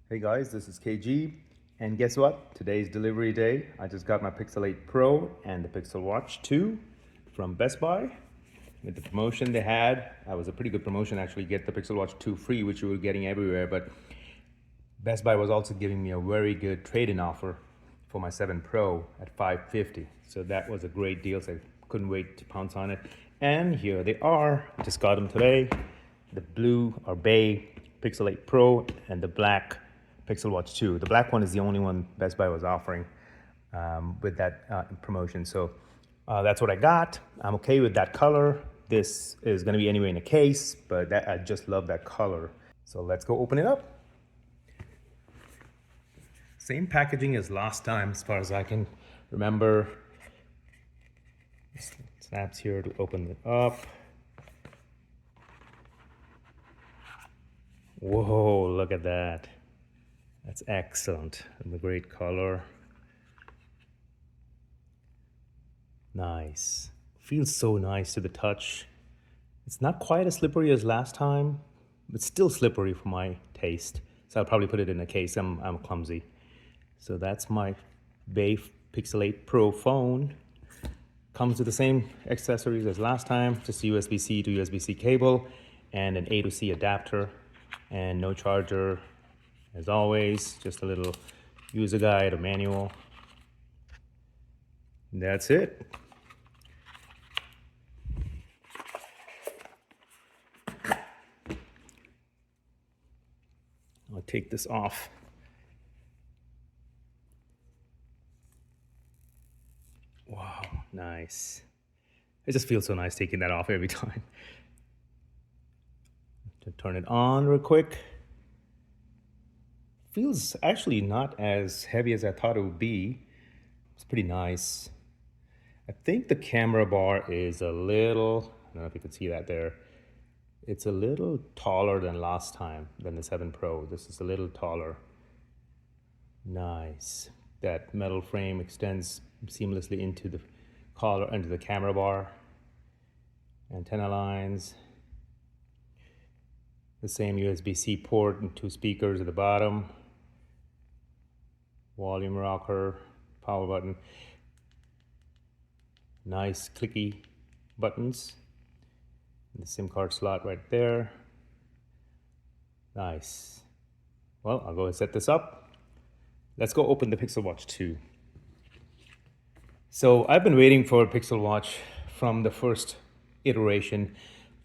Hey guys, this is KG, and guess what? Today's delivery day. I just got my Pixel 8 Pro and the Pixel Watch 2 from Best Buy. With the promotion they had, that was a pretty good promotion actually, get the Pixel Watch 2 free, which you were getting everywhere, but Best Buy was also giving me a very good trade-in offer for my 7 Pro at $550. So that was a great deal, so I couldn't wait to pounce on it. And here they are, just got them today. The blue or bay Pixel 8 Pro and the black Pixel Watch 2. The black one is the only one Best Buy was offering with that promotion. So that's what I got. I'm okay with that color. This is gonna be anyway in a case, but I just love that color. So let's go open it up. Same packaging as last time, as far as I can remember. Snaps here to open it up. Whoa, look at that. That's excellent. And the great color. Nice. Feels so nice to the touch. It's not quite as slippery as last time, but still slippery for my taste. So I'll probably put it in a case. I'm clumsy. So that's my Bay Pixel 8 Pro phone. Comes with the same accessories as last time, just USB-C to USB-C cable and an A to C adapter and no charger as always, just a little user guide or manual. And that's it. I'll take this off. Wow, nice. It just feels so nice taking that off every time. To turn it on real quick. Feels actually not as heavy as I thought it would be. It's pretty nice. I think the camera bar is a little, I don't know if you can see that there. It's a little taller than last time, than the 7 Pro. This is a little taller. Nice. That metal frame extends seamlessly into the collar, into the camera bar. Antenna lines. The same USB-C port and 2 speakers at the bottom. Volume rocker, power button. Nice clicky buttons. The SIM card slot right there. Nice. Well, I'll go and set this up. Let's go open the Pixel Watch 2. So I've been waiting for a Pixel Watch from the first iteration,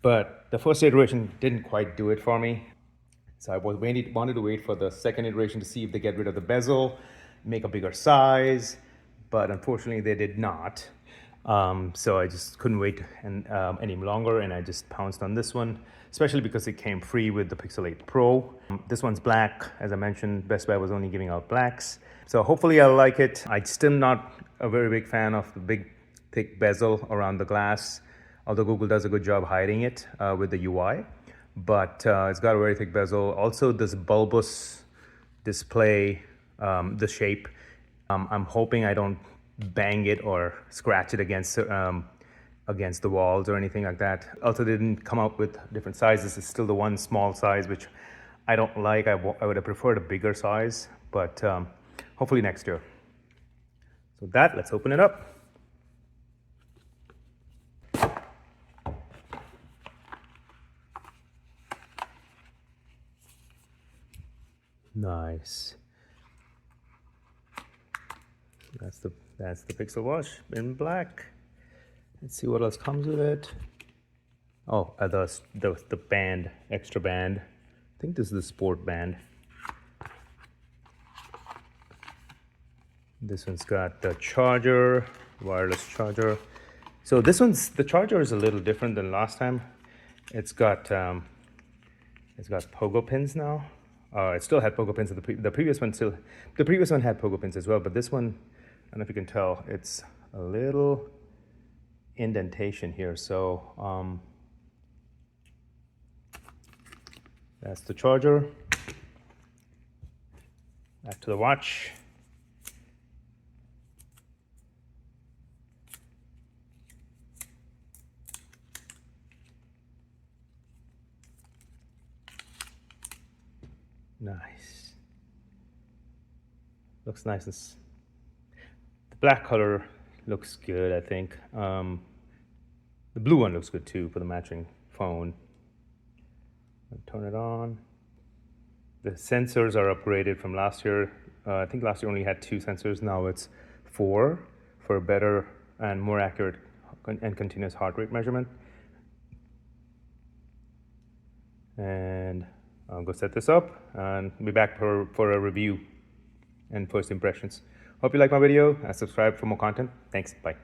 but the first iteration didn't quite do it for me. So I wanted to wait for the second iteration to see if they get rid of the bezel, make a bigger size, but unfortunately they did not. So I just couldn't wait any longer, and I just pounced on this one, especially because it came free with the Pixel 8 Pro. This one's black. As I mentioned, Best Buy was only giving out blacks. So hopefully I'll like it. I'm still not a very big fan of the big, thick bezel around the glass, although Google does a good job hiding it with the UI. But it's got a very thick bezel. Also, this bulbous display, the shape, I'm hoping I don't bang it or scratch it against the walls or anything like that. Also, they didn't come out with different sizes. It's still the one small size, which I don't like. I would have preferred a bigger size, but hopefully next year. So with that, let's open it up. Nice. That's the Pixel Watch in black. Let's see what else comes with it. Oh, the band, extra band. I think this is the sport band. This one's got the charger, wireless charger. So this the charger is a little different than last time. It's got pogo pins now. It still had pogo pins. The previous one had pogo pins as well, but this one, I don't know if you can tell, it's a little indentation here. So that's the charger. Back to the watch. Nice. Looks nice. The black color looks good, I think. The blue one looks good too for the matching phone. Turn it on. The sensors are upgraded from last year. I think last year only had 2 sensors. Now it's 4 for better and more accurate and continuous heart rate measurement. And I'll go set this up and be back for a review and first impressions. Hope you like my video and subscribe for more content. Thanks. Bye.